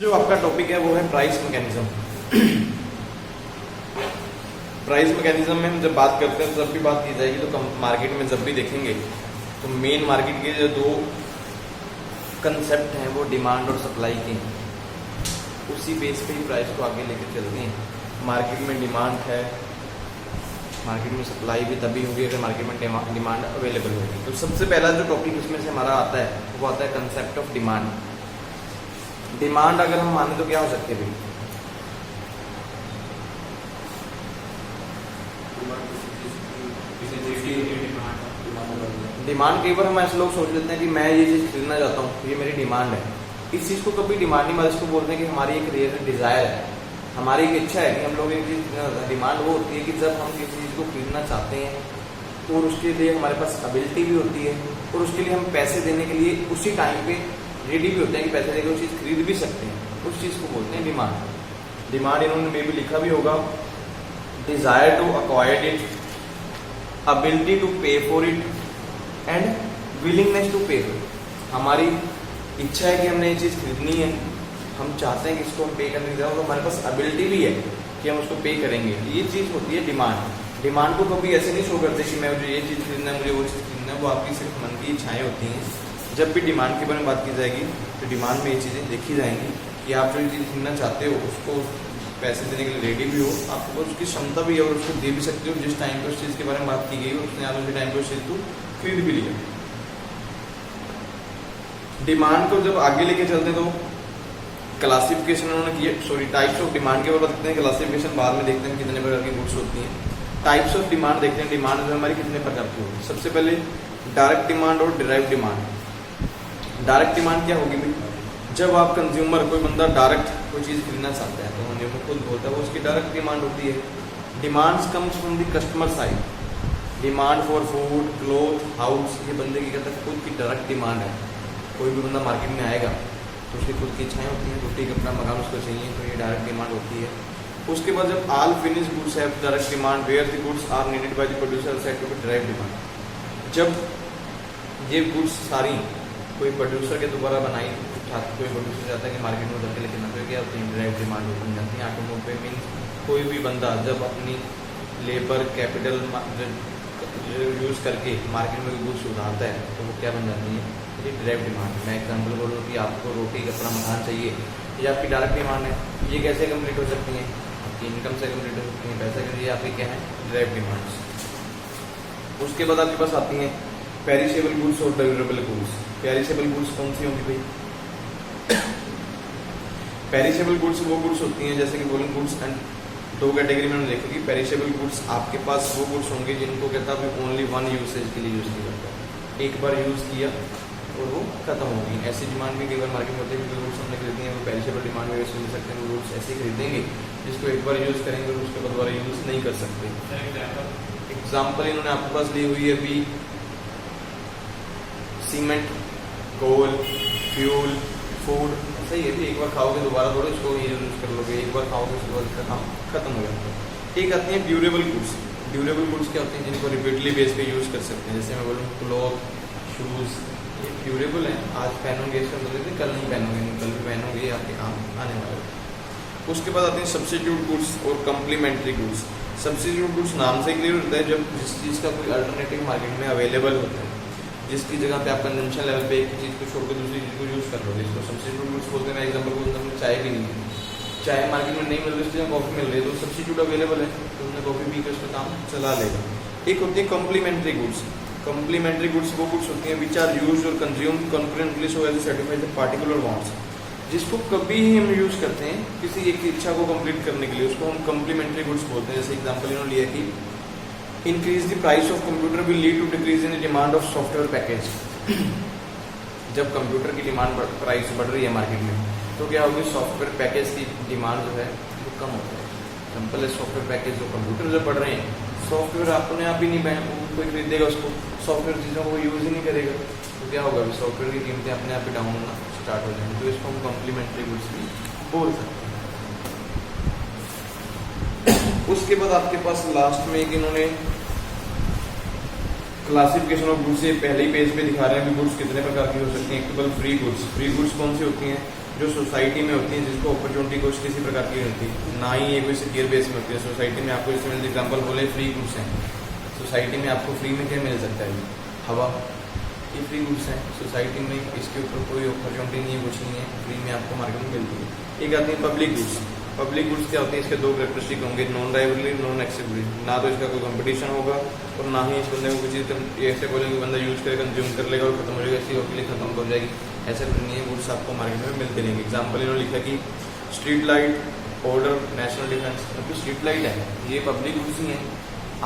जो आपका टॉपिक है वो है प्राइस मैकेनिज्म। प्राइस मैकेनिज्म में हम जब बात करते हैं, जब भी बात की जाएगी तो मार्केट में जब भी देखेंगे तो मेन मार्केट के जो दो कंसेप्ट हैं वो डिमांड और सप्लाई के हैं। उसी बेस पे ही प्राइस को आगे लेकर चलते हैं। मार्केट में डिमांड है, मार्केट में सप्लाई भी तभी होगी अगर मार्केट में डिमांड अवेलेबल होगी। तो सबसे पहला जो टॉपिक इसमें से हमारा आता है वो आता है कंसेप्ट ऑफ डिमांड। डिमांड अगर हम माने तो क्या हो सकती है भाई? डिमांड कई बार हम ऐसे लोग सोच लेते हैं कि मैं ये चीज़ खरीदना चाहता हूँ, ये मेरी डिमांड है। इस चीज़ को कभी डिमांड नहीं, मतलब इसको बोलते हैं कि हमारी एक रियल डिज़ायर है, हमारी एक इच्छा है कि हम लोग एक चीज़। डिमांड वो होती है कि जब हम किसी चीज़ को खरीदना चाहते हैं तो उसके लिए हमारे पास एबिलिटी भी होती है और उसके लिए हम पैसे देने के लिए उसी टाइम पे रेडी भी होते हैं कि पैसे देकर वो चीज़ खरीद भी सकते हैं। उस चीज़ को बोलते हैं डिमांड। डिमांड इन्होंने मे भी लिखा भी होगा, desire to acquire it, ability to pay for it and willingness to pay for it. हमारी इच्छा है कि हमने ये चीज़ खरीदनी है, हम चाहते हैं कि इसको हम पे करने की जगह तो हमारे पास एबिलिटी भी है कि हम उसको पे करेंगे। ये चीज़ होती है डिमांड। डिमांड को कभी ऐसे नहीं शो करते कि मैं मुझे ये चीज़ खरीदना है, मुझे वो चीज़ खरीदना है। वो आपकी सिर्फ मन की इच्छाएं होती हैं। जब भी डिमांड के बारे में बात की जाएगी तो डिमांड में ये चीज़ें देखी जाएंगी कि आप जो चीज़ खरीदना चाहते हो उसको पैसे देने के लिए रेडी भी हो, आपको उसकी क्षमता भी है और उसको दे भी सकते हो। जिस टाइम पर उस चीज़ के बारे में बात की गई उसने आप उसी टाइम पर उस चीज़ को खरीद भी लिया। डिमांड को जब आगे लेके चलते हैं तो क्लासिफिकेशन उन्होंने किए, सॉरी टाइप्स ऑफ डिमांड के ऊपर देखते हैं, क्लासिफिकेशन बाद में देखते हैं कितने प्रकार की गुड्स होती हैं। टाइप्स ऑफ डिमांड देखते हैं, डिमांड जो हमारी कितने प्रकार की होगी। सबसे पहले डायरेक्ट डिमांड और डिराइव डिमांड। डायरेक्ट डिमांड क्या होगी भाई? जब आप कंज्यूमर, कोई बंदा डायरेक्ट कोई चीज़ खरीदना चाहता है तो कंज्यूमर खुद बोलता है, वो उसकी डायरेक्ट डिमांड होती है। Demands comes from the customer side. Demand for food, cloth, house, ये बंदे की कहता है खुद की डायरेक्ट डिमांड है। कोई भी बंदा मार्केट में आएगा तो उसकी खुद की इच्छाएं होती हैं, रोटी कपड़ा मकान उसको चाहिए, तो ये डायरेक्ट डिमांड होती है। उसके बाद जब ऑल फिनिश गुड्स है direct demand, where the goods are needed by the producer set to be direct demand. जब ये गुड्स सारी कोई प्रोड्यूसर के द्वारा बनाई, कोई प्रोड्यूसर चाहता है कि मार्केट में उतर के लेकिन ना क्या होती है, डायरेक्ट डिमांड बन जाती है। ऑटोमोबाइल मीन्स कोई भी बंदा जब अपनी लेबर कैपिटल यूज़ करके मार्केट में गुड्स उतारता है तो वो क्या बन जाती है, ये डायरेक्ट डिमांड। मैं एग्जांपल बोलूँ कि आपको रोटी कपड़ा मकान चाहिए, ये आपकी डायरेक्ट डिमांड है। ये कैसे कंप्लीट हो सकती हैं? आपकी इनकम से कंप्लीट हो सकती हैं, पैसे के लिए आपकी क्या है, डायरेक्ट डिमांड्स। उसके बाद आपके पास आती हैं पेरिशेबल गुड्स और ड्यूरेबल गुड्स। पेरिशेबल गुड्स कौन सी होंगी भाई? पेरिशेबल गुड्स वो गुड्स होती हैं जैसे कि वुलन गुड्स एंड दो कैटेगरी में हमने देखी। पेरिशेबल गुड्स आपके पास वो गुड्स होंगे जिनको कहता है ओनली वन यूसेज के लिए यूज़ किया जाता है, एक बार यूज़ किया और वो खत्म होगी। ऐसी डिमांड भी कई बार मार्केट में होती है कि गुड्स हमने खरीदी हैं वो पेरिशेबल डिमांड में यूज कर सकते हैं। वो गुड्स ऐसे खरीदेंगे जिसको एक बार यूज़ करेंगे और उसके बाद दोबारा यूज़ नहीं कर सकते। एग्जाम्पल इन्होंने आपके पास ली हुई है अभी सीमेंट, कोल, फ्यूल, फूड। सही है भी, एक बार खाओगे दोबारा थोड़ा इसको यूज कर लोगे, एक बार खाओगे उसके बाद इसका काम खत्म हो जाता है। एक आती है ड्यूरेबल गुड्स। ड्यूरेबल गुड्स क्या होते हैं? जिनको रिपीटली बेस पे यूज़ कर सकते हैं। जैसे मैं बोलूँ क्लॉथ, शूज़, ये ड्यूरेबल है। आज पहनोगे इसका मतलब कल नहीं पहनोगे, कल भी पहनोगे, आपके काम आने वाले। उसके बाद आते हैं सब्स्टिट्यूट गुड्स और कम्प्लीमेंट्री गुड्स। सब्स्टिट्यूट गुड्स नाम से क्लियर होता है जब जिस चीज़ का कोई अल्टरनेटिव मार्केट में अवेलेबल होता है, जिसकी जगह पे आप कंजम्पशन लेवल पे एक चीज़ को छोड़कर दूसरी चीज़ को यूज़ कर लोगे, इसको सब्स्टिट्यूट गुड्स बोलते हैं। मैं एग्जांपल बोलता हूँ, चाय भी नहीं है, चाय मार्केट में नहीं मिल रही, उसकी जगह कॉफ़ी मिल रही है तो सब्स्टिट्यूट अवेलेबल है तो उन्हें कॉफ़ी पी कर उसका काम चला लेगा। एक होती है कम्प्लीमेंट्री गुड्स। कम्प्लीमेंट्री गुड्स वो गुड्स होती हैं विच आर यूज और consume confidently so as certified the particular wants. जिसको कभी ही हम यूज़ करते हैं किसी एक इच्छा को कंप्लीट करने के लिए, उसको हम कम्प्लीमेंट्री गुड्स बोलते हैं। जैसे एग्जाम्पल इन्होंने लिया कि increase the price of computer will lead to decrease in the demand of software package. जब कंप्यूटर की डिमांड प्राइस बढ़ रही है मार्केट में तो क्या होगी, सॉफ्टवेयर पैकेज की डिमांड जो है वो कम होता है। सिंपल है, सॉफ्टवेयर पैकेज जो कंप्यूटर जब बढ़ रहे हैं, सॉफ्टवेयर अपने आप ही नहीं कोई खरीदेगा उसको, सॉफ्टवेयर चीज़ों को यूज़ ही नहीं करेगा तो क्या होगा, सॉफ्टवेयर की कीमतें अपने आप ही डाउन होना स्टार्ट हो जाएंगी। तो इसको हम कॉम्प्लीमेंट्री गुड्स भी बोल सकते हैं। उसके बाद आपके पास लास्ट में एक इन्होंने क्लासिफिकेशन ऑफ गुड्स, ये पहले ही पेज पे दिखा रहे हैं कि गुड्स कितने प्रकार की हो सकती हैं। एक फ्री गुड्स। फ्री गुड्स कौन सी होती हैं? जो सोसाइटी में होती है, जिसको अपॉर्चुनिटी कुछ किसी प्रकार की होती है, ना ही ये कोई सिक्योर बेस में होती है। सोसाइटी में आपको जैसे एग्जाम्पल बोले फ्री गुड्स हैं, सोसाइटी में आपको फ्री में क्या मिल सकता है? हवा, ये फ्री गुड्स हैं सोसाइटी में, इसके ऊपर कोई अपॉर्चुनिटी नहीं है, कुछ नहीं है, फ्री में आपको मार्केट में मिलती है। एक आती है पब्लिक गुड्स। पब्लिक गुड्स क्या होते हैं? इसके दो कैरेक्टरिस्टिक होंगे, नॉन राइवलरी, नॉन एक्सेसिबली। ना तो इसका कोई कंपटीशन होगा और ना ही इस बंदे को कुछ चीज़ ऐसे बोलेंगे बंदा यूज करेगा, कंज्यूम कर लेगा और खत्म हो जाएगा, इसी के लिए खत्म हो जाएगी, ऐसा कुछ नहीं है। गुड्स आपको मार्केट में मिलते रहेंगे। एग्जाम्पल इन्होंने लिखा कि street light, order, national defence, क्योंकि स्ट्रीट लाइट है, ये पब्लिक गुड्स ही है।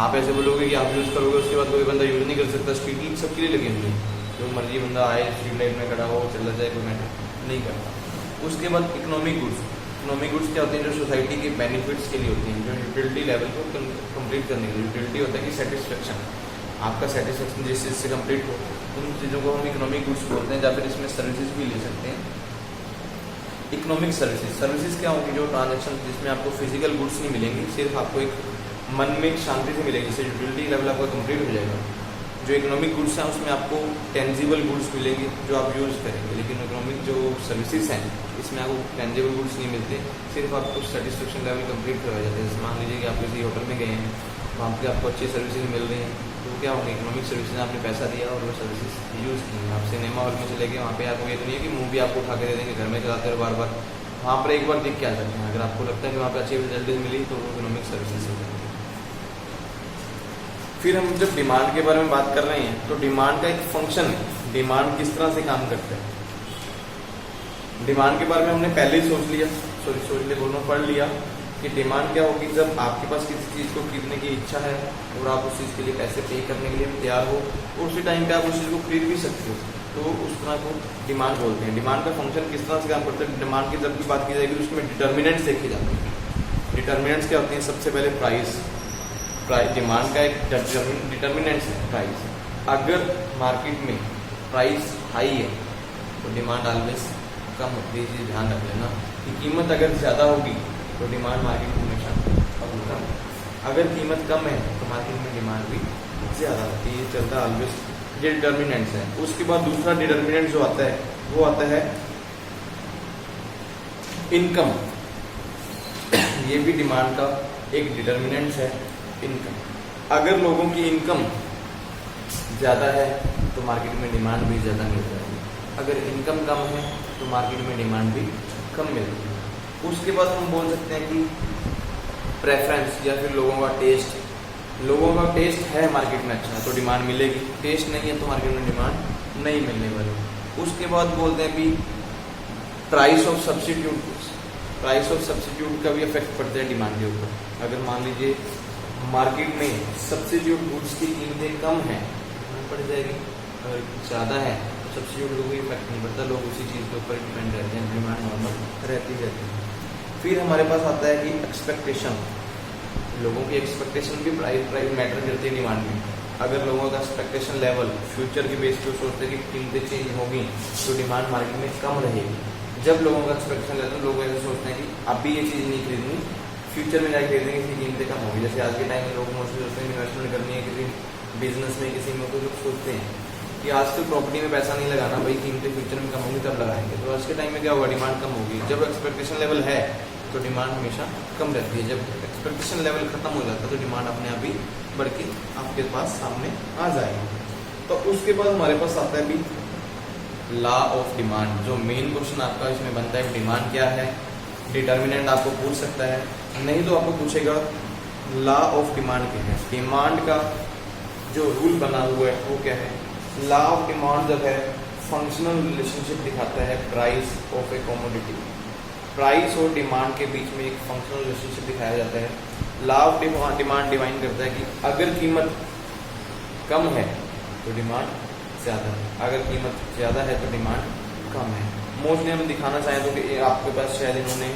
आप ऐसे बोलोगे कि आप यूज़ करोगे, उसके बाद कोई बंदा यूज़ नहीं कर सकता। स्ट्रीट लाइट सबके लिए लगी हुई है, जो मर्जी बंदा आए स्ट्रीट लाइट में खड़ा हो, चला जाए, कोई मैटर नहीं करता। उसके बाद इकोनॉमिक गुड्स। इकोनॉमिक गुड्स क्या होते हैं? जो सोसाइटी के बेनिफिट्स के लिए होती हैं, जो यूटिलिटी लेवल को कंप्लीट करने के लिए। यूटिलिटी होता है कि सेटिस्फेक्शन, आपका सेटिस्फेक्शन जिस चीज़ से कंप्लीट हो, उन चीज़ों को हम इकोनॉमिक गुड्स बोलते हैं। या फिर इसमें सर्विसेज भी ले सकते हैं। इकोनॉमिक सर्विसेज क्या होंगी? जो ट्रांजेक्शन जिसमें आपको फिजिकल गुड्स नहीं मिलेंगे, सिर्फ आपको एक मन में एक शांति से मिलेगी, जिससे यूटिलिटी लेवल आपका कंप्लीट हो जाएगा। जो इकोनॉमिक गुड्स हैं उसमें आपको टेंजिबल गुड्स मिलेंगे जो आप यूज़ करेंगे, लेकिन इकोनॉमिक जो सर्विसेज हैं इसमें आपको टेंजिबल गुड्स नहीं मिलते, सिर्फ आपको सेटिस्फेक्शन लेवल कंप्लीट करवाया जाता है। जैसे मान लीजिए कि आप किसी होटल में गए हैं, वहाँ पर आपको अच्छी सर्विसेज मिल रही हैं, तो क्या होंगे? इकोनॉमिक सर्विसेज, आपने पैसा दिया और वो सर्विसेज यूज़ की। आप सिनेमा हॉल में चले गए, वहाँ पे आपको ये तो नहीं है कि मूवी आपको उठा के दे देंगे, घर में चलाते रहो बार बार, वहाँ पर एक बार देख के आ सकते हैं। अगर आपको लगता है कि वहाँ पर अच्छी फैसिलिटीज मिली तो वो इकोनॉमिक सर्विसेज है। फिर हम जब डिमांड के बारे में बात कर रहे हैं तो डिमांड का एक फंक्शन है, डिमांड किस तरह से काम करता है। डिमांड के बारे में हमने पहले ही पढ़ लिया कि डिमांड क्या होगी? जब आपके पास किसी चीज़ को खरीदने की इच्छा है और आप उस चीज़ के लिए पैसे पे करने के लिए तैयार हो और उसी टाइम पे आप उस चीज़ को खरीद भी सकते हो, तो उस तरह को डिमांड बोलते हैं। डिमांड का फंक्शन किस तरह से काम करता है? डिमांड की जब भी बात की जाएगी उसमें डिटर्मिनेंट्स देखे जाते हैं। डिटर्मिनेंट्स क्या होते हैं? सबसे पहले प्राइस डिमांड का एक डिटर्मिनेंट्स है प्राइस। अगर मार्केट में प्राइस हाई है तो डिमांड ऑलवेज कम होती है। चीज़ ध्यान रख लेना कि कीमत अगर ज़्यादा होगी तो डिमांड मार्केट में हमेशा कम होगा, अगर कीमत कम है तो मार्केट में डिमांड भी ज़्यादा होती है। ये चलता है ऑलवेज, ये डिटर्मिनेंट्स है। उसके बाद दूसरा डिटर्मिनेंट जो आता है वो आता है इनकम। ये भी डिमांड का एक डिटर्मिनेंट्स है, इनकम। अगर लोगों की इनकम ज़्यादा है तो मार्केट में डिमांड भी ज़्यादा मिल जाएगी, अगर इनकम कम है तो मार्केट में डिमांड भी कम मिलेगी। उसके बाद हम बोल सकते हैं कि प्रेफरेंस या फिर लोगों का टेस्ट। लोगों का टेस्ट है मार्केट में अच्छा तो डिमांड मिलेगी, टेस्ट नहीं है तो मार्केट में डिमांड नहीं मिलने वाली। उसके बाद बोलते हैं कि price of substitute. Price of substitute का भी इफेक्ट पड़ता है डिमांड के ऊपर। अगर मान लीजिए मार्केट में सब्स्टिट्यूट गुड्स की कीमतें कम हैं पड़ जाएगी, अगर ज़्यादा है तो सब्स्टिट्यूट को कोई इफेक्ट नहीं पड़ता, लोग उसी चीज़ के ऊपर डिपेंड रहते हैं, डिमांड नॉर्मल रहती है। फिर हमारे पास आता है कि एक्सपेक्टेशन। लोगों की एक्सपेक्टेशन भी प्राइस मैटर करती है डिमांड में। अगर लोगों का एक्सपेक्टेशन लेवल फ्यूचर के बेस पे सोचते हैं कि कीमतें चेंज होगी तो डिमांड मार्केट में कम रहेगी। जब लोगों का एक्सपेक्टेशन लेवल, लोग ऐसे सोचते हैं कि अभी ये चीज़ नहीं खरीदनी, फ्यूचर में जाकर खरीदेंगे, इसकी कीमतें कम होगी। जैसे आज के टाइम में लोग मोस्टली सोचते हैं इन्वेस्टमेंट करनी है किसी बिजनेस में, किसी में, तो लोग सोचते हैं कि आज तो प्रॉपर्टी में पैसा नहीं लगाना भाई, कीमतें फ्यूचर में कम होंगी तब लगाएंगे। तो आज के टाइम में क्या होगा? डिमांड कम होगी। जब एक्सपेक्टेशन लेवल है तो डिमांड हमेशा कम रहती है, जब एक्सपेक्टेशन लेवल खत्म हो जाता है तो डिमांड अपने आप ही बढ़ के आपके पास सामने आ जाएगी। तो उसके बाद हमारे पास आता है भी लॉ ऑफ डिमांड। जो मेन क्वेश्चन आपका इसमें बनता है डिमांड क्या है, डिटर्मिनेंट आपको पूछ सकता है, नहीं तो आपको पूछेगा लॉ ऑफ डिमांड क्या है। डिमांड का जो रूल बना हुआ है वो क्या है? लॉ ऑफ डिमांड जब है फंक्शनल रिलेशनशिप दिखाता है price of A commodity. Price और डिमांड के बीच में एक फंक्शनल रिलेशनशिप दिखाया जाता है। लॉ ऑफ डिमांड डिफाइन करता है कि अगर कीमत कम है तो डिमांड ज़्यादा है, अगर कीमत ज़्यादा है तो डिमांड कम है। मोस्टली हम दिखाना चाहें तो कि आपके पास शायद इन्होंने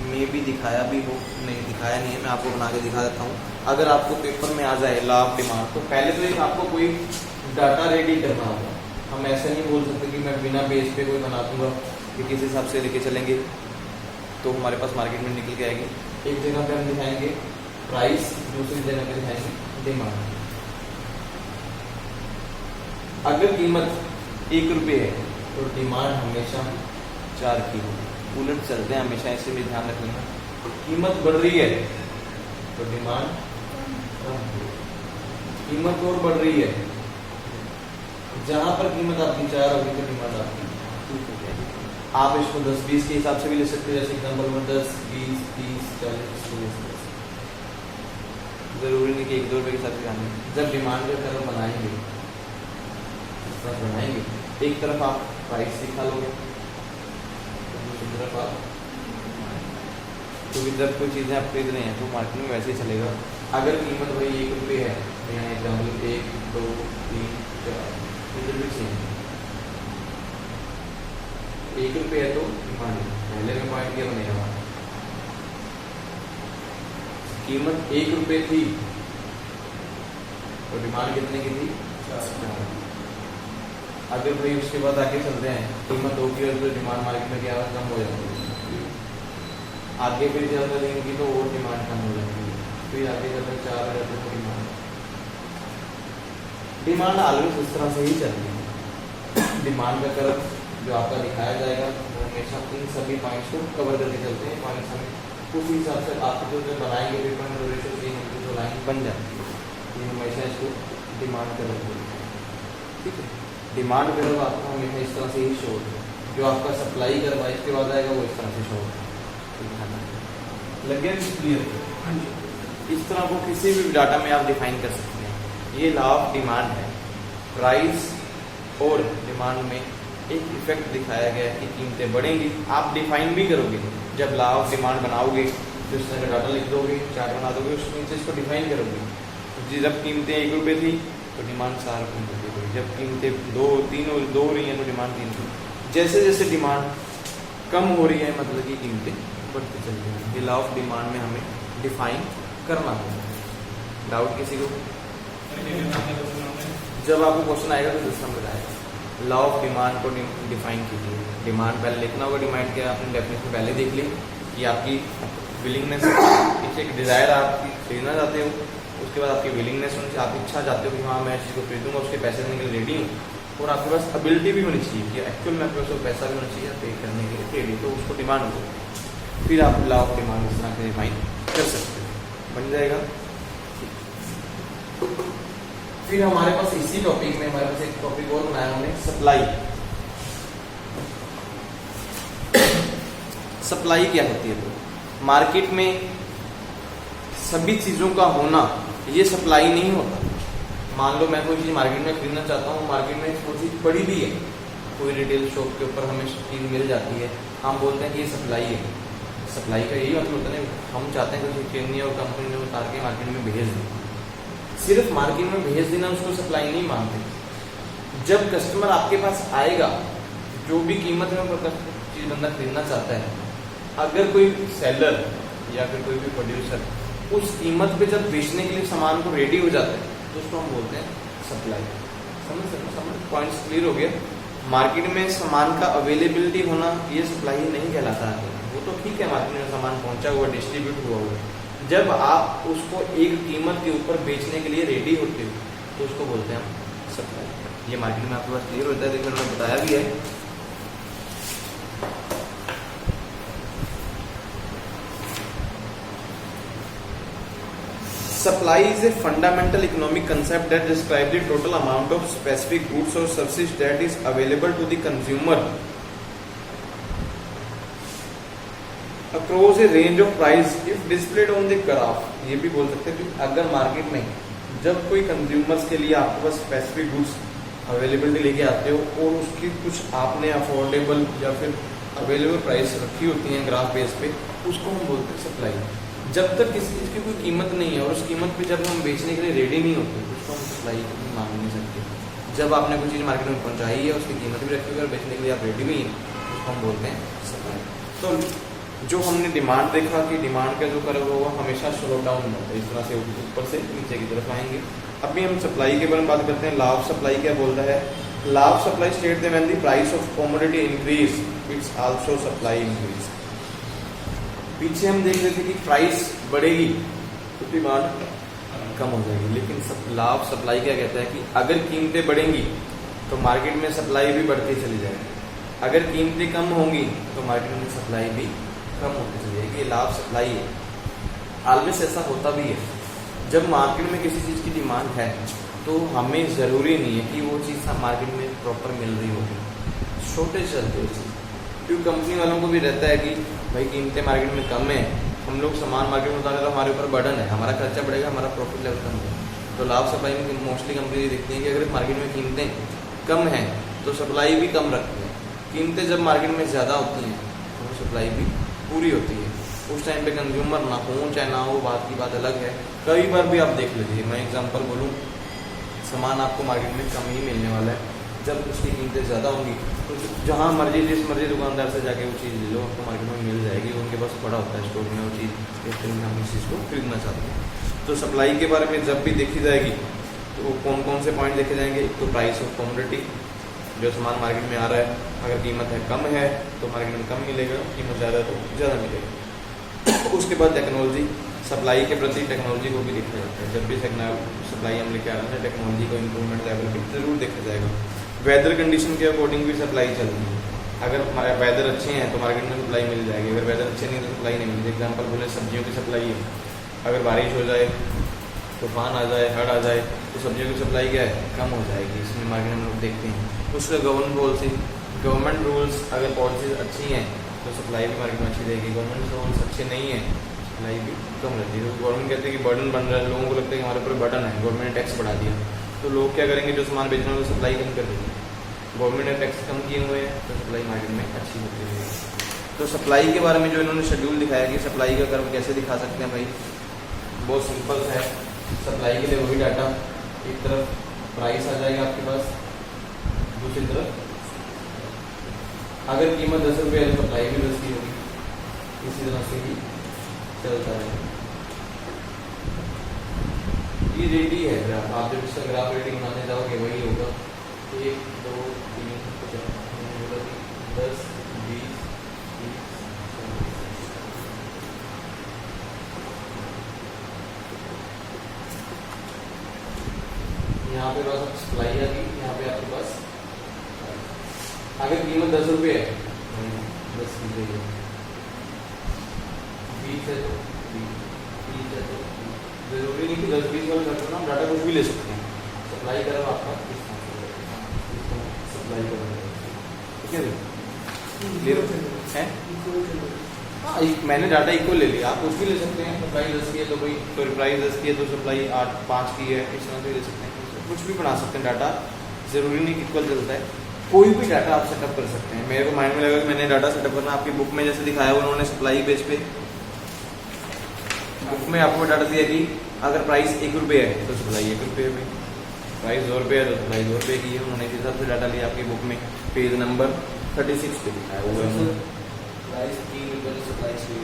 मे भी दिखाया भी हो, नहीं दिखाया नहीं है, मैं आपको बना के दिखा देता हूँ। अगर आपको पेपर में आ जाए लॉ ऑफ डिमांड तो पहले तो एक आपको कोई डाटा रेडी करना होगा। हम ऐसे नहीं बोल सकते कि मैं बिना बेस पे कोई बना दूंगा कि किस हिसाब से लेके चलेंगे तो हमारे पास मार्केट में निकल के आएगी। एक जगह पे हम दिखाएंगे प्राइस, दूसरी जगह पे दिखाएंगे डिमांड। अगर कीमत 1 रुपये है तो डिमांड हमेशा 4 की होगी। उलट चलते हैं हमेशा, इसे भी ध्यान रख लेना। कीमत बढ़ रही है तो डिमांड कम हो रही है, कीमत और बढ़ रही है, जहां पर कीमत आपकी 4 होगी तो डिमांड आपकी 2 हो जाएगी। आप इसको 10-20 के हिसाब से भी ले सकते हो, जैसे एग्जाम्पल में 10, 20, 30, 40, जरूरी नहीं कि 1-2 रुपये के हिसाब से आने। जब डिमांड का कर्व बनाएंगे एक तरफ आप प्राइस दिखा लोगे, दूसरी तरफ आप, क्योंकि जब कोई चीज़ें आप खरीद रहे हैं तो मार्केट में वैसे ही चलेगा। अगर कीमत भाई 1 रुपये है, यहाँ एग्जाम्पल 1, 2, 3, 4 इधर भी सेम 1 रुपये है तो डिमांड पहले में पॉइंट क्या बनेगा हमारा, कीमत 1 रुपये थी तो डिमांड कितने की थी 4। अगर भाई उसके बाद आगे चलते हैं, कीमत होगी और तो डिमांड मार्केट में क्या कम हो जाती है, आगे फिर ज़्यादा लेंगी तो और डिमांड कम हो जाती है, फिर आगे चलते 4 हो जाते तो डिमांड ऑलवेज इस तरह से ही चलती है। डिमांड का कर्व जो आपका दिखाया जाएगा वो हमेशा इन सभी पॉइंट्स को कवर करके चलते हैं। पॉइंट्स हमें उस हिसाब से आप जो बनाएंगे तो लाइन बन जाती है, ये हमेशा इसको डिमांड कर्व बोलते हैं। ठीक है, डिमांड कर्व आपको हमेशा इस तरह से ही शो होगा, जो आपका सप्लाई कर्व है इसके बाद आएगा वो इस तरह से शो होगा। लग गया क्लियर? इस तरह को किसी भी डाटा में आप डिफाइन कर सकते हैं। ये लॉ ऑफ डिमांड है, प्राइस और डिमांड में एक इफेक्ट दिखाया गया है कि कीमतें बढ़ेंगी। आप डिफाइन भी करोगे, जब लॉ ऑफ डिमांड बनाओगे तो इस तरह का डाटा लिख दोगे, चार्ट बना दोगे, उसमें नीचे इसको डिफाइन करोगे। जब कीमतें 1 रुपये थी तो डिमांड 4 रुपये की हुई, जब कीमतें 2 हो रही हैं तो डिमांड 3 रुपये। जैसे जैसे डिमांड कम हो रही है मतलब कि कीमतें बढ़ती चल रही हैं। ये लॉ ऑफ डिमांड में हमें डिफाइन करना होगा। डाउट किसी को? जब आपको क्वेश्चन आएगा तो दूसरा बताएगा। लॉ ऑफ डिमांड को डिफाइन कीजिए। डिमांड पहले लिखना होगा, डिमांड क्या आपने डेफिनेशन पहले देख ली कि आपकी विलिंगनेस, एक डिज़ायर आपकी खरीदना चाहते हो, उसके बाद आपकी विलिंगनेस होनी चाहिए, आप इच्छा चाहते हो कि हाँ मैं इस चीज़ को खरीदूंगा, उसके पैसे देने के लिए रेडी हूँ, और आपके पास एबिलिटी भी होनी चाहिए कि एक्चुअल में आपके पास पैसा भी होना चाहिए पे करने के लिए रेडी, तो उसको डिमांड हो। फिर आप लॉ ऑफ डिमांड इस तरह से डिफाइन कर सकते हो, बन जाएगा। फिर हमारे पास इसी टॉपिक में हमारे पास एक टॉपिक और बनाया हमने, सप्लाई। सप्लाई क्या होती है? तो मार्केट में सभी चीज़ों का होना ये सप्लाई नहीं होता। मान लो मैं कोई चीज़ मार्केट में खरीदना चाहता हूँ, मार्केट में कोई चीज़ पड़ी भी है, कोई रिटेल शॉप के ऊपर हमें चीज़ मिल जाती है, हम बोलते हैं कि ये सप्लाई है। सप्लाई का यही मतलब होता है, हम चाहते हैं कि चेन्नई और कंपनी ने उतार के मार्केट में भेज दें। सिर्फ मार्केट में भेज देना उसको सप्लाई नहीं मानते। जब कस्टमर आपके पास आएगा, जो भी कीमत में चीज़ बंदा खरीदना चाहता है, अगर कोई सेलर या फिर कोई भी प्रोड्यूसर उस कीमत पे जब बेचने के लिए सामान को रेडी हो जाता है तो उसको हम बोलते हैं सप्लाई। समझ पॉइंट्स क्लियर हो गया? मार्केट में सामान का अवेलेबिलिटी होना ये सप्लाई नहीं कहलाता है। वो तो ठीक है, मार्केट में सामान पहुंचा हुआ, डिस्ट्रीब्यूट हुआ हुआ, जब आप उसको एक कीमत के ऊपर बेचने के लिए रेडी होते हो तो उसको बोलते हैं हम सप्लाई। ये मार्केट में आपके पास क्लियर होता है, देखिए मैंने बताया भी है। Supply is a fundamental economic concept that describes the total amount of specific goods or services that is available to the consumer across a range of price if displayed on the graph। ये भी बोल सकते हैं कि अगर market में जब कोई कंज्यूमर्स के लिए आपके पास स्पेसिफिक गुड्स अवेलेबिलिटी लेके आते हो और उसकी कुछ आपने अफोर्डेबल या फिर अवेलेबल प्राइस रखी होती है ग्राफ बेस पे, उसको हम बोलते हैं सप्लाई। जब तक किसी चीज़ की कोई कीमत नहीं है और उस कीमत पे जब हम बेचने के लिए रेडी नहीं होते तो उसको हम सप्लाई मान नहीं सकते। जब आपने कोई चीज़ मार्केट में पहुंचाई है, उसकी कीमत भी रखी हुई है और बेचने के लिए आप रेडी भी हैं, उसको हम बोलते हैं सप्लाई। तो जो हमने डिमांड देखा कि डिमांड का जो कर्व होगा हमेशा स्लो डाउन होता है, इस तरह से ऊपर से नीचे की तरफ आएंगे। अभी हम सप्लाई के बारे में बात करते हैं। लॉ ऑफ सप्लाई क्या बोलता है? Law of supply state that when the price of commodity increase its also supply increase. पीछे हम देख रहे थे कि प्राइस बढ़ेगी तो डिमांड कम हो जाएगी, लेकिन लॉ ऑफ सप्लाई क्या कहता है कि अगर कीमतें बढ़ेंगी तो मार्केट में सप्लाई भी बढ़ती चली जाएगी। अगर कीमतें कम होंगी तो मार्केट में सप्लाई भी कम होती चली जाएगी, लाभ सप्लाई है। ऑलवेज ऐसा होता भी है, जब मार्केट में किसी चीज़ की डिमांड है तो हमें ज़रूरी नहीं है कि वो चीज़ मार्केट में प्रॉपर मिल रही होगी, शॉर्टेज चलती है उस चीज़, क्योंकि कंपनी वालों को भी रहता है कि भाई कीमतें मार्केट में कम है, हम लोग सामान मार्केट में उतारें तो हमारे ऊपर बर्डन है, हमारा खर्चा बढ़ेगा, हमारा प्रॉफिट लेवल कम होगा। तो लाभ सप्लाई में मोस्टली कंपनी देखती हैं कि अगर मार्केट में कीमतें कम हैं तो सप्लाई भी कम रखते हैं, कीमतें जब मार्केट में ज़्यादा होती हैं तो सप्लाई भी पूरी होती है। उस टाइम पे कंज्यूमर ना हो चाहे ना हो, बात की बात अलग है। कई बार भी आप देख लीजिए, मैं एग्जांपल बोलूँ, सामान आपको मार्केट में कम ही मिलने वाला है, जब उसकी कीमतें ज़्यादा होंगी तो जहाँ मर्जी जिस मर्जी दुकानदार से जाके वो चीज़ ले लो, आपको मार्केट में मिल जाएगी, उनके पास पड़ा होता है स्टोर में वो चीज़, देखते हैं हम इस चीज़ को खरीदना चाहते हैं। तो सप्लाई के बारे में जब भी देखी जाएगी तो कौन कौन से पॉइंट देखे जाएंगे, तो प्राइस ऑफ कमोडिटी, जो सामान मार्केट में आ रहा है, अगर कीमत है कम है तो मार्केट में कम मिलेगा, कीमत ज़्यादा है तो ज़्यादा मिलेगा। उसके बाद टेक्नोलॉजी, सप्लाई के प्रति टेक्नोलॉजी को भी देखा जाता है, जब भी सप्लाई हम लेके आ रहे हैं टेक्नोलॉजी को इम्प्रूवमेंट लेवल भी जरूर देखा जाएगा। वेदर कंडीशन के अकॉर्डिंग भी सप्लाई चल रही है, अगर वेदर अच्छे हैं तो मार्केट में सप्लाई मिल जाएगी, अगर वेदर अच्छे नहीं तो सप्लाई नहीं मिलेगी। एग्जाम्पल बोले सब्जियों की सप्लाई है, अगर बारिश हो जाए, तूफान आ जाए, हड़ आ जाए तो सब्जियों की सप्लाई क्या है, कम हो जाएगी, इसमें मार्केट में लोग देखते हैं। उसका गवर्नमेंट रूल्स अगर पॉलिसीज अच्छी हैं तो सप्लाई भी मार्केट में अच्छी रहेगी, गवर्नमेंट रूल्स अच्छे नहीं हैं सप्लाई भी कम रहती है। तो गवर्नमेंट कहते हैं कि बर्डन बन रहा है, लोगों को लगता है कि हमारे ऊपर बर्डन है, गवर्नमेंट ने टैक्स बढ़ा दिया, तो लोग क्या करेंगे, जो सामान बेचना है वो सप्लाई कम कर देंगे। गवर्नमेंट ने टैक्स कम किए हुए हैं तो सप्लाई मार्केट में अच्छी होती है। तो सप्लाई के बारे में जो इन्होंने शेड्यूल दिखाया कि सप्लाई का कर्व कैसे दिखा सकते हैं भाई, बहुत सिंपल है। सप्लाई के लिए वही डाटा, एक तरफ प्राइस आ जाएगा आपके पास, दूसरी तरफ अगर कीमत 10 रुपये है तो सप्लाई भी 10 की होगी, इसी तरह से ही चलता है। ये रेडी है ग्राफ, आप जब इसका ग्राफ रेडी बनाने जाओगे वही होगा 1 2 3 4 10 20 30 यहाँ पे बस सप्लाई आ गई, यहाँ पे आपके पास अगर कीमत 10 रुपये है 10 की है, 20 है तो 20 है तो जरूरी नहीं कि 10-20 वाला करना, हम डाटा कुछ भी ले सकते हैं। सप्लाई करो आपका सप्लाई करो, ठीक है ले लो है। हाँ, मैंने डाटा इक्वल ले लिया, आप कुछ भी ले सकते हैं। सप्लाई 10 की है तो भाई, तो प्राइस 10 की है तो सप्लाई 5 की है, इस तरह से ले सकते हैं, कुछ भी बना सकते हैं। डाटा जरूरी नहीं कि इक्वल चलता है, कोई भी डाटा आप सेटअप कर सकते हैं। मेरे को माइंड में लगा कि मैंने डाटा सेटअप करना, आपकी बुक में जैसे दिखाया उन्होंने सप्लाई बेस पे, बुक में आपको डाटा दिया कि अगर प्राइस 1 रुपये है तो सप्लाई 1 रुपये में, प्राइस 2 रुपये है तो सप्लाई 2 रुपये की है। उन्होंने इस हिसाब से डाटा लिया, आपकी बुक में पेज नंबर 36 पे दिखाया हुआ है। प्राइस 3 रुपये तो सप्लाई 6,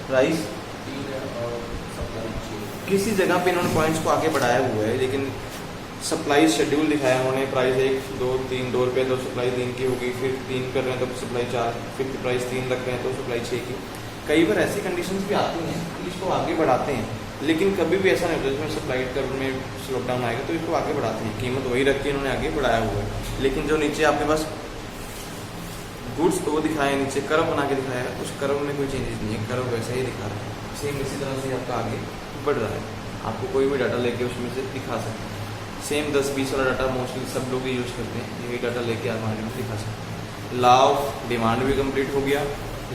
प्राइस 3 है और सप्लाई 6। किसी जगह पे इन्होंने पॉइंट्स को आगे बढ़ाया हुआ है, लेकिन सप्लाई शेड्यूल दिखाया उन्होंने, प्राइस 1 2 3 2 रुपये तो सप्लाई 3 की होगी, फिर 3 कर रहे हैं तो सप्लाई 4, फिर प्राइस 3 रख रहे हैं तो सप्लाई 6 की। कई बार ऐसी कंडीशंस भी आती हैं कि इसको आगे बढ़ाते हैं, लेकिन कभी भी ऐसा नहीं होता जिसमें सप्लाई कर्व में स्लोडाउन आएगा तो इसको आगे बढ़ाते हैं, कीमत वही रख के इन्होंने आगे बढ़ाया हुआ है। लेकिन जो नीचे आपके पास गुड्स तो वो दिखाया है, नीचे कर्व बना के दिखाया है, उस कर्व में कोई चेंजेस नहीं है, कर्व वैसे ही दिखा रहा है, सेम इसी तरह से आपका आगे बढ़ रहा है। आपको कोई भी डाटा लेके उसमें से दिखा सकते हैं, सेम 10-20 वाला डाटा मोस्टली सब लोग यूज करते हैं, यही डाटा लेके आप मार्केट में दिखा सकते हैं। लॉ ऑफ डिमांड भी कंप्लीट हो गया,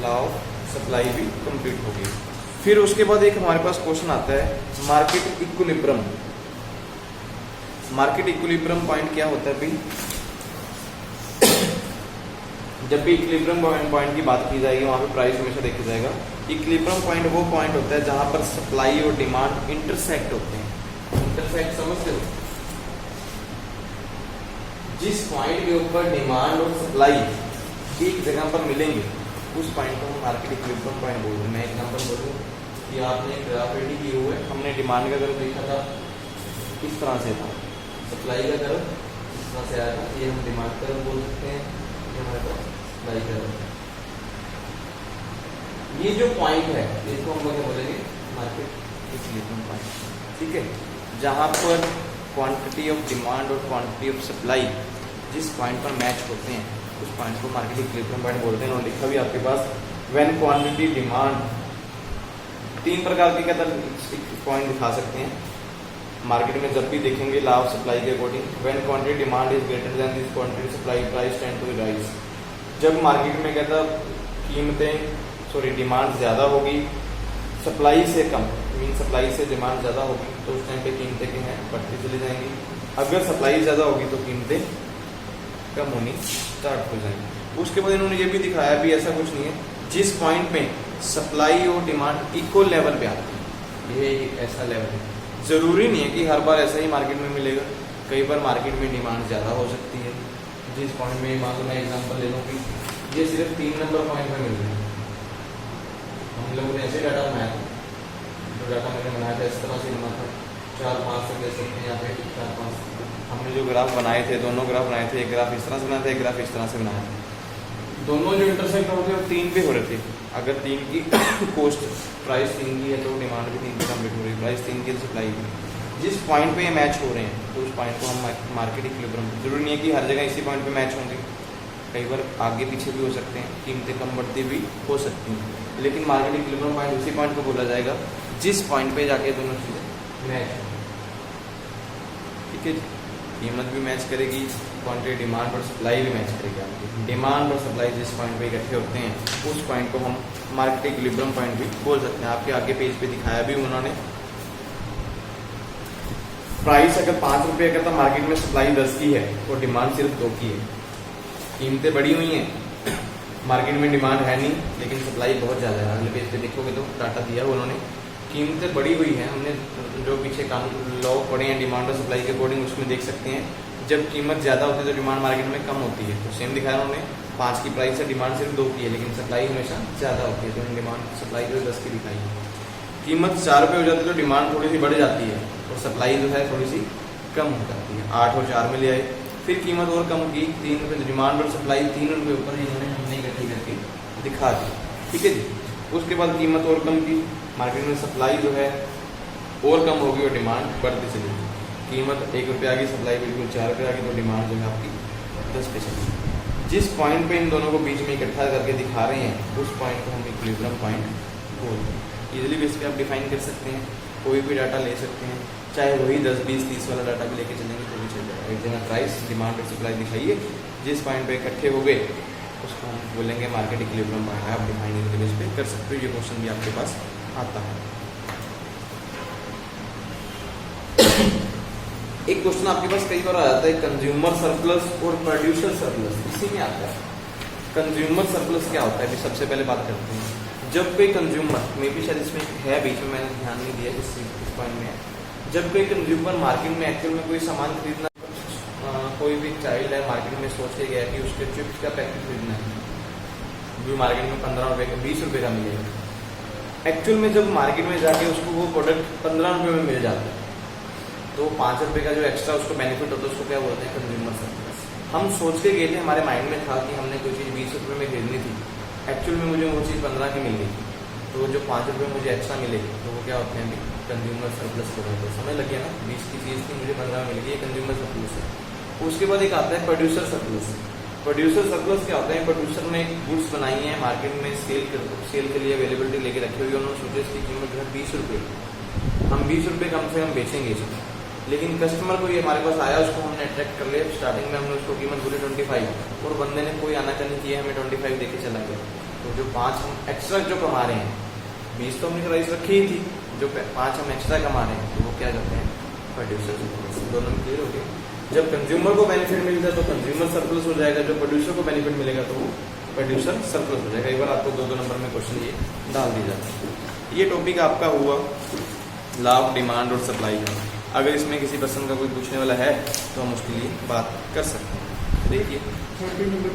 लॉ ऑफ सप्लाई भी कंप्लीट हो गई। फिर उसके बाद एक हमारे पास क्वेश्चन आता है market equilibrium. Market equilibrium point क्या होता है भाई, जब भी इक्विलिब्रियम पॉइंट की बात की जाएगी वहां पे प्राइस हमेशा देखा जाएगा। इक्विलिब्रियम पॉइंट वो पॉइंट होता है जहां पर सप्लाई और डिमांड इंटरसेक्ट होते हैं। इंटरसेक्ट समझते हो, जिस पॉइंट के ऊपर डिमांड और सप्लाई एक जगह पर मिलेंगे उस पॉइंट को हम मार्केट इक्विलिब्रियम पॉइंट बोलते हैं। मैं एग्जांपल बोलूँ कि आपने ग्राफ रेडी किए हुए, हमने डिमांड का कर्व देखा था इस तरह से था, सप्लाई का कर्व इस तरह से आया था, ये हम डिमांड कर्व बोल सकते हैं, ये हमारे पास सप्लाई कर्व। ये जो पॉइंट है इसको हम क्या बोलेंगे, मार्केट इक्विलिब्रियम पॉइंट, ठीक है, जहाँ पर क्वांटिटी ऑफ डिमांड और क्वांटिटी ऑफ सप्लाई जिस पॉइंट पर मैच होते हैं उस पॉइंट को मार्केट इक्विलिब्रियम पॉइंट बोलते हैं। और लिखा भी आपके पास व्हेन क्वांटिटी डिमांड, 3 प्रकार के क्या पॉइंट दिखा सकते हैं मार्केट में जब भी देखेंगे लॉ ऑफ सप्लाई के according. When quantity demand is greater than this quantity supply price tend to rise. जब मार्केट में कहता डिमांड ज़्यादा होगी सप्लाई से कम, मीन सप्लाई से डिमांड ज़्यादा होगी तो उस टाइम पे कीमतें क्या हैं बढ़ती चली जाएंगी। अगर सप्लाई ज़्यादा होगी तो कीमतें कम होनी स्टार्ट हो जाएंगी। उसके बाद इन्होंने ये भी दिखाया भी ऐसा कुछ नहीं है, जिस पॉइंट में सप्लाई और डिमांड इक्वल लेवल पे आती है, ये एक ऐसा लेवल है। ज़रूरी नहीं है कि हर बार ऐसा ही मार्केट में मिलेगा, कई बार मार्केट में डिमांड ज़्यादा हो सकती है। जिस पॉइंट में मान लो मैं एग्जांपल ले लूँ कि ये सिर्फ 3 नंबर पॉइंट में मिल रहा है, हम लोगों ने ऐसे डाटा बनाया था, जो डाटा मैंने बनाया था इस तरह से बना था 4-5 से दे सकते हैं, यहाँ पे 4-5 हमने जो ग्राफ बनाए थे, दोनों ग्राफ बनाए थे, एक ग्राफ इस तरह से बनाया था, एक ग्राफ इस तरह से बनाया था। दोनों जो इंटरसेक्ट हो गए वो 3 पे हो रहे थे। अगर 3 की कॉस्ट प्राइस 3 की है तो डिमांड भी 3 पे कम्प्लीट हो रही है, प्राइस 3 की सप्लाई की। जिस पॉइंट पे ये मैच हो रहे हैं तो उस पॉइंट को हम मार्केट इक्विलिब्रियम, जरूरी नहीं है कि हर जगह इसी पॉइंट पे मैच होंगे, कई बार आगे पीछे भी हो सकते हैं, कीमतें कम बढ़ती भी हो सकती हैं, लेकिन मार्केट इक्विलिब्रियम पॉइंट उसी पॉइंट को बोला जाएगा जिस पॉइंट पे जाके दोनों चीज़ें मैच, ठीक है जी। कीमत भी मैच करेगी, क्वांटिटी डिमांड और सप्लाई भी मैच करेगी आपकी। डिमांड और सप्लाई जिस पॉइंट पे इकट्ठे होते हैं उस पॉइंट को हम मार्केट इक्विलिब्रियम पॉइंट भी बोल सकते हैं। आपके आगे पेज पे दिखाया भी उन्होंने। प्राइस अगर 5 रुपये का तो मार्केट में सप्लाई 10 की है और डिमांड सिर्फ 2 की है, कीमतें बढ़ी हुई हैं, मार्केट में डिमांड है नहीं लेकिन सप्लाई बहुत ज़्यादा है। अगले पेज पे देखोगे तो डाटा दिया उन्होंने, कीमतें बढ़ी हुई हैं। हमने जो पीछे कानून लॉ पढ़े हैं डिमांड और सप्लाई के अकॉर्डिंग, उसमें देख सकते हैं जब कीमत ज़्यादा होती है तो डिमांड मार्केट में कम होती है। तो सेम दिखाया उन्होंने, 5 की प्राइस है, डिमांड सिर्फ 2 की है, लेकिन सप्लाई हमेशा ज़्यादा होती है, तो डिमांड सप्लाई जो 10 की दिखाई है। कीमत 4 रुपये हो जाती है तो डिमांड थोड़ी सी बढ़ जाती है और सप्लाई जो है थोड़ी सी कम हो जाती है। 8 और 4 में ले आए, फिर कीमत और कम की 3 रुपये, डिमांड और सप्लाई 3 रुपये ऊपर इन्होंने हमने इकट्ठी करके दिखा दी, ठीक है जी। उसके बाद कीमत और कम की, मार्केट में सप्लाई जो है और कम होगी और डिमांड बढ़ती चली गई। कीमत 1 रुपये आ गई, सप्लाई बिल्कुल 4 रुपये आ गई, तो डिमांड जो है आपकी 10 पे चली गई। जिस पॉइंट पे इन दोनों को बीच में इकट्ठा करके दिखा रहे हैं उस पॉइंट को हम इक्विलिब्रियम पॉइंट बोलते हैं। इजीली बेस पे आप डिफाइन कर सकते हैं, कोई भी डाटा ले सकते हैं, चाहे वही 10, 20, 30 वाला डाटा भी लेके चलेंगे तो भी चल जाएगा। एक जगह प्राइस, डिमांड और सप्लाई दिखाइए, जिस पॉइंट पे इकट्ठे हो गए उसको हम बोलेंगे मार्केट इक्विलिब्रियम पॉइंट है। आप डिफाइन इस बेस पे कर सकते हो, ये क्वेश्चन भी आपके पास आता है। एक क्वेश्चन आपके पास कई बार आ जाता है, कंज्यूमर सरप्लस और प्रोड्यूसर सरप्लस, इसी में आता है। कंज्यूमर सरप्लस क्या होता है, अभी सबसे पहले बात करते हैं। जब कोई कंज्यूमर, मे भी शायद इसमें है, बीच में मैंने ध्यान नहीं दिया इस पॉइंट में, जब कोई कंज्यूमर मार्केट में एक्चुअल में कोई सामान खरीदना, कोई भी चाइल्ड है मार्केट में सोच के गया कि उसके चिप्स का पैकेट खरीदना है, जो मार्केट में 15 रुपये का, 20 रुपये का मिलेगा। एक्चुअल में जब मार्केट में जाके उसको वो प्रोडक्ट 15 रुपये में मिल जाता है तो 5 रुपये का जो एक्स्ट्रा उसको बेनिफिट होता है उसको क्या बोलते हैं, कंज्यूमर सरप्लस। हम सोच के गए थे, हमारे माइंड में था कि हमने कोई चीज़ 20 रुपये में खरीदनी थी, एक्चुअल में मुझे वो चीज़ 15 की मिल गई, तो जो 5 रुपये मुझे एक्स्ट्रा मिले तो वो क्या होते हैं, अभी कंज्यूमर सरप्लस हो जाता है। समझ लग गया ना, 20 की चीज़ थी मुझे 15 मिल गई, ये कंज्यूमर सरप्लस है। उसके बाद एक आता है प्रोड्यूसर सरप्लस। प्रोड्यूसर सरप्लस क्या होता है, प्रोड्यूसर ने गुड्स बनाई है मार्केट में, सेल के लिए अवेलेबिलिटी लेके रखी हुई है, उन्होंने सोचा इसकी कीमत जो है 20 रुपये, हम 20 रुपये कम से कम बेचेंगे इसको, लेकिन कस्टमर को ये हमारे पास आया, उसको हमने अट्रैक्ट कर लिया। स्टार्टिंग में हमने उसको कीमत बोली 25 और बंदे ने कोई आनाकानी किया, हमें 25 देके चला गया। तो जो 5 हम एक्स्ट्रा जो कमा रहे हैं, 20 तो हमने प्राइस रखी ही थी, जो 5 हम एक्स्ट्रा कमा रहे हैं तो वो क्या करते हैं, प्रोड्यूसर सरप्लस। दोनों में क्लियर हो गया। जब कंज्यूमर को बेनिफिट मिलता है तो कंज्यूमर सरप्लस हो जाएगा, जो प्रोड्यूसर को बेनिफिट मिलेगा तो वो प्रोड्यूसर सरप्लस हो जाएगा। एक बार आपको 2 नंबर में क्वेश्चन ये डाल दिया जाता है। ये टॉपिक आपका हुआ लॉ ऑफ डिमांड और सप्लाई का। अगर इसमें किसी पर्सन का कोई पूछने वाला है तो हम उसके लिए बात कर सकते हैं। देखिए 30 नंबर